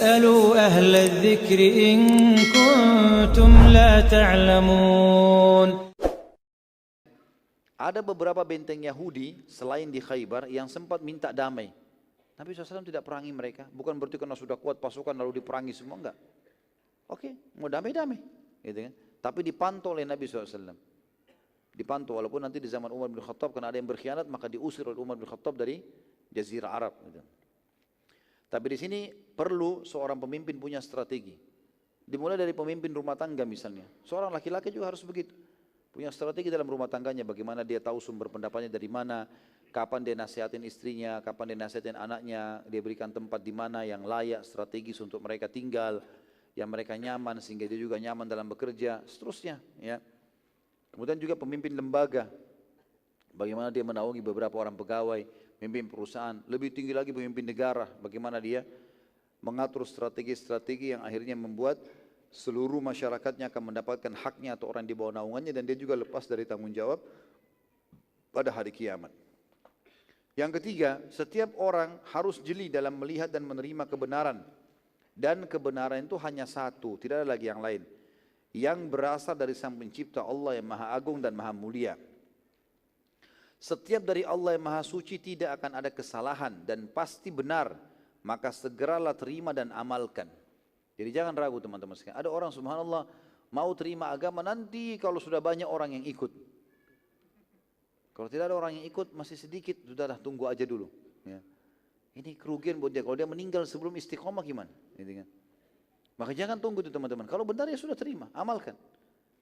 فاسألوا أهل الذكر إن كنتم لا تعلمون. Ada beberapa benteng Yahudi selain di Khaybar yang sempat minta damai. Nabi SAW tidak perangi mereka. Bukan berarti karena sudah kuat pasukan lalu diperangi semua, enggak. Oke, mau damai-damai. Gitu kan. Tapi dipantau oleh Nabi SAW. Dipantau, walaupun nanti di zaman Umar bin Khattab karena ada yang berkhianat maka diusir oleh Umar bin Khattab dari Jazirah Arab. Gitu. Tapi di sini perlu seorang pemimpin punya strategi. Dimulai dari pemimpin rumah tangga misalnya. Seorang laki-laki juga harus begitu. Punya strategi dalam rumah tangganya, bagaimana dia tahu sumber pendapatnya dari mana, kapan dia nasihatin istrinya, kapan dia nasihatin anaknya, dia berikan tempat di mana yang layak, strategis untuk mereka tinggal, yang mereka nyaman sehingga dia juga nyaman dalam bekerja, seterusnya. Ya. Kemudian juga pemimpin lembaga, bagaimana dia menaungi beberapa orang pegawai, pemimpin perusahaan, lebih tinggi lagi pemimpin negara, bagaimana dia mengatur strategi-strategi yang akhirnya membuat seluruh masyarakatnya akan mendapatkan haknya atau orang di bawah naungannya dan dia juga lepas dari tanggung jawab pada hari kiamat. Yang ketiga, setiap orang harus jeli dalam melihat dan menerima kebenaran. Dan kebenaran itu hanya satu, tidak ada lagi yang lain. Yang berasal dari Sang Pencipta Allah yang Maha Agung dan Maha Mulia. Setiap dari Allah yang Maha Suci tidak akan ada kesalahan dan pasti benar, maka segeralah terima dan amalkan. Jadi jangan ragu teman-teman sekalian. Ada orang subhanallah mau terima agama nanti kalau sudah banyak orang yang ikut. Kalau tidak ada orang yang ikut masih sedikit, sudahlah tunggu aja dulu. Ya. Ini kerugian buat dia. Kalau dia meninggal sebelum istiqomah gimana? Gitu kan? Maka jangan tunggu itu teman-teman. Kalau benar ya sudah terima, amalkan.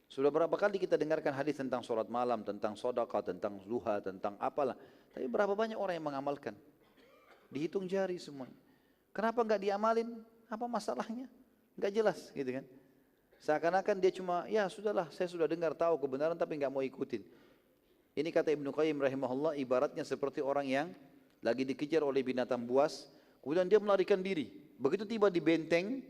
Sudah berapa kali kita dengarkan hadis tentang sholat malam, tentang sedekah, tentang duha, tentang apalah. Tapi berapa banyak orang yang mengamalkan? Dihitung jari semuanya. Kenapa enggak diamalin? Apa masalahnya? Enggak jelas gitu kan. Seakan-akan dia cuma ya sudahlah saya sudah dengar tahu kebenaran tapi enggak mau ikutin. Ini kata Ibnu Qayyim rahimahullah ibaratnya seperti orang yang lagi dikejar oleh binatang buas, kemudian dia melarikan diri. Begitu tiba di benteng,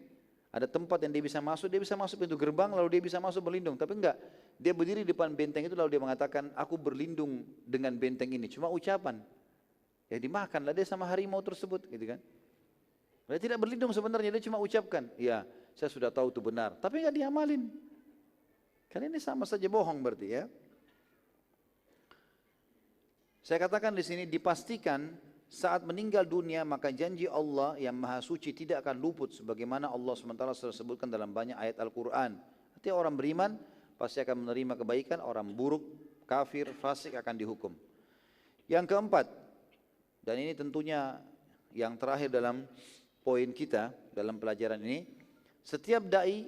ada tempat yang dia bisa masuk pintu gerbang lalu dia bisa masuk berlindung. Tapi enggak, dia berdiri di depan benteng itu lalu dia mengatakan aku berlindung dengan benteng ini. Cuma ucapan. Ya dimakanlah dia sama harimau tersebut gitu kan. Dia tidak berlindung sebenarnya, dia cuma ucapkan, ya saya sudah tahu itu benar, tapi nggak diamalin. Karena ini sama saja bohong berarti ya. Saya katakan di sini dipastikan saat meninggal dunia maka janji Allah yang Maha Suci tidak akan luput sebagaimana Allah SWT sudah sebutkan dalam banyak ayat Al-Quran. Artinya orang beriman pasti akan menerima kebaikan, orang buruk, kafir, fasik akan dihukum. Yang keempat, dan ini tentunya yang terakhir dalam poin kita dalam pelajaran ini, setiap dai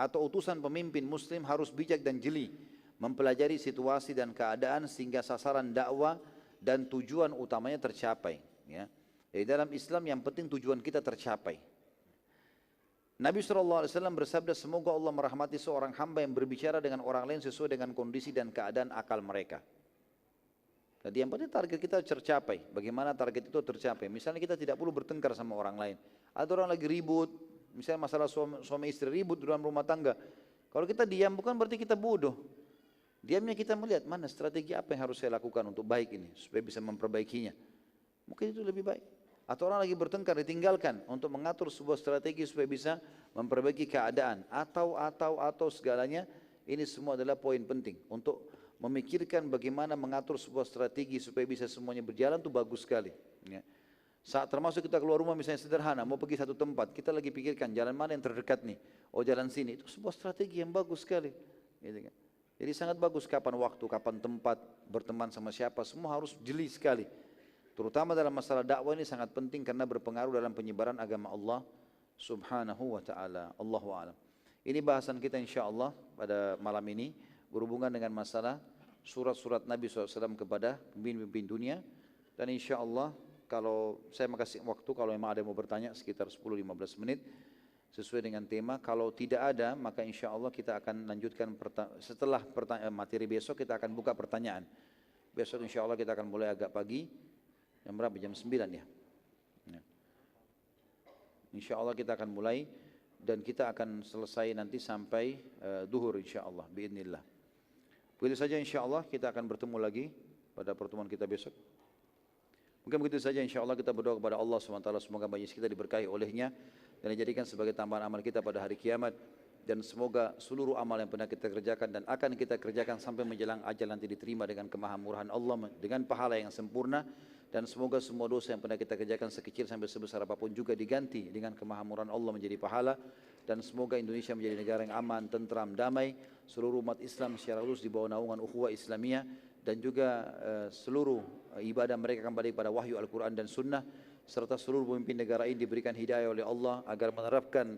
atau utusan pemimpin muslim harus bijak dan jeli mempelajari situasi dan keadaan sehingga sasaran dakwah dan tujuan utamanya tercapai. Ya. Jadi dalam Islam yang penting tujuan kita tercapai. Nabi SAW bersabda, semoga Allah merahmati seorang hamba yang berbicara dengan orang lain sesuai dengan kondisi dan keadaan akal mereka. Jadi yang penting target kita tercapai. Bagaimana target itu tercapai? Misalnya kita tidak perlu bertengkar sama orang lain. Ada orang lagi ribut, misalnya masalah suami istri ribut dalam rumah tangga. Kalau kita diam bukan berarti kita bodoh. Diamnya kita melihat mana strategi apa yang harus saya lakukan untuk baik ini supaya bisa memperbaikinya. Mungkin itu lebih baik. Atau orang lagi bertengkar ditinggalkan untuk mengatur sebuah strategi supaya bisa memperbaiki keadaan. Atau segalanya ini semua adalah poin penting untuk memikirkan bagaimana mengatur sebuah strategi supaya bisa semuanya berjalan itu bagus sekali. Ya. Saat termasuk kita keluar rumah misalnya sederhana, mau pergi satu tempat, kita lagi pikirkan jalan mana yang terdekat nih, oh jalan sini, itu sebuah strategi yang bagus sekali. Gitu kan. Jadi sangat bagus kapan waktu, kapan tempat, berteman sama siapa, semua harus jeli sekali. Terutama dalam masalah dakwah ini sangat penting karena berpengaruh dalam penyebaran agama Allah subhanahu wa ta'ala. Allahu a'lam. Ini bahasan kita insyaAllah pada malam ini berhubungan dengan masalah surat-surat Nabi SAW kepada pemimpin dunia. Dan insyaAllah kalau saya kasih waktu, kalau memang ada yang mau bertanya sekitar 10-15 menit sesuai dengan tema. Kalau tidak ada maka insyaAllah kita akan lanjutkan setelah materi besok kita akan buka pertanyaan. Besok insyaAllah kita akan mulai agak pagi. Jam berapa? Jam 9 ya. InsyaAllah kita akan mulai dan kita akan selesai nanti sampai duhur insyaAllah biidznillah. Begitu saja insyaAllah kita akan bertemu lagi pada pertemuan kita besok. Mungkin begitu saja insyaAllah kita berdoa kepada Allah SWT semoga majlis kita diberkahi olehnya dan dijadikan sebagai tambahan amal kita pada hari kiamat. Dan semoga seluruh amal yang pernah kita kerjakan dan akan kita kerjakan sampai menjelang ajal nanti diterima dengan kemahamurahan Allah dengan pahala yang sempurna. Dan semoga semua dosa yang pernah kita kerjakan sekecil sampai sebesar apapun juga diganti dengan kemahamurahan Allah menjadi pahala. Dan semoga Indonesia menjadi negara yang aman, tentram, damai. Seluruh umat Islam secara khusus di bawah naungan ukhuwah Islamiyah. Dan juga seluruh ibadah mereka kembali pada wahyu Al-Quran dan Sunnah. Serta seluruh pemimpin negara ini diberikan hidayah oleh Allah agar menerapkan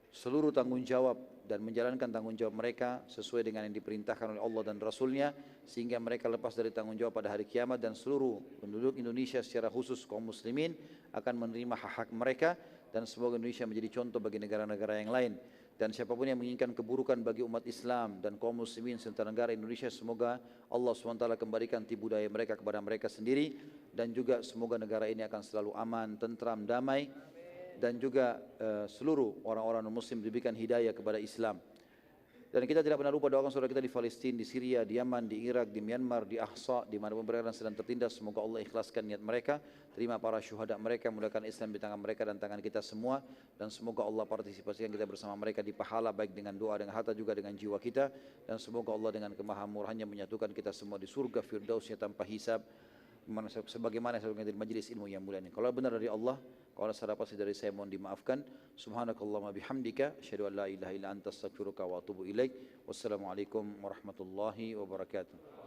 seluruh tanggung jawab dan menjalankan tanggung jawab mereka sesuai dengan yang diperintahkan oleh Allah dan Rasulnya, sehingga mereka lepas dari tanggung jawab pada hari kiamat. Dan seluruh penduduk Indonesia secara khusus kaum muslimin akan menerima hak-hak mereka, dan semoga Indonesia menjadi contoh bagi negara-negara yang lain. Dan siapapun yang menginginkan keburukan bagi umat Islam dan kaum muslimin serta negara Indonesia, semoga Allah SWT kembalikan tipu daya mereka kepada mereka sendiri. Dan juga semoga negara ini akan selalu aman, tentram, damai. Dan juga seluruh orang-orang muslim diberikan hidayah kepada Islam. Dan kita tidak pernah lupa doakan saudara kita di Palestina, di Syria, di Yaman, di Irak, di Myanmar, di Ahsa, di mana mereka sedang tertindas. Semoga Allah ikhlaskan niat mereka, terima para syuhada mereka, mudahkan Islam di tangan mereka dan tangan kita semua. Dan semoga Allah partisipasikan kita bersama mereka di pahala, baik dengan doa, dengan harta, juga dengan jiwa kita. Dan semoga Allah dengan kemahamurahannya menyatukan kita semua di surga firdausnya tanpa hisab, sebagaimana sebagaimana di majlis ilmu yang mulia ini. Kalau benar dari Allah, kalau salah pasti dari saya, mohon dimaafkan. Subhanakallahumma bihamdika asyhadu an la ilaha illa anta astaghfiruka wa atubu ilaik. Wassalamualaikum warahmatullahi wabarakatuh.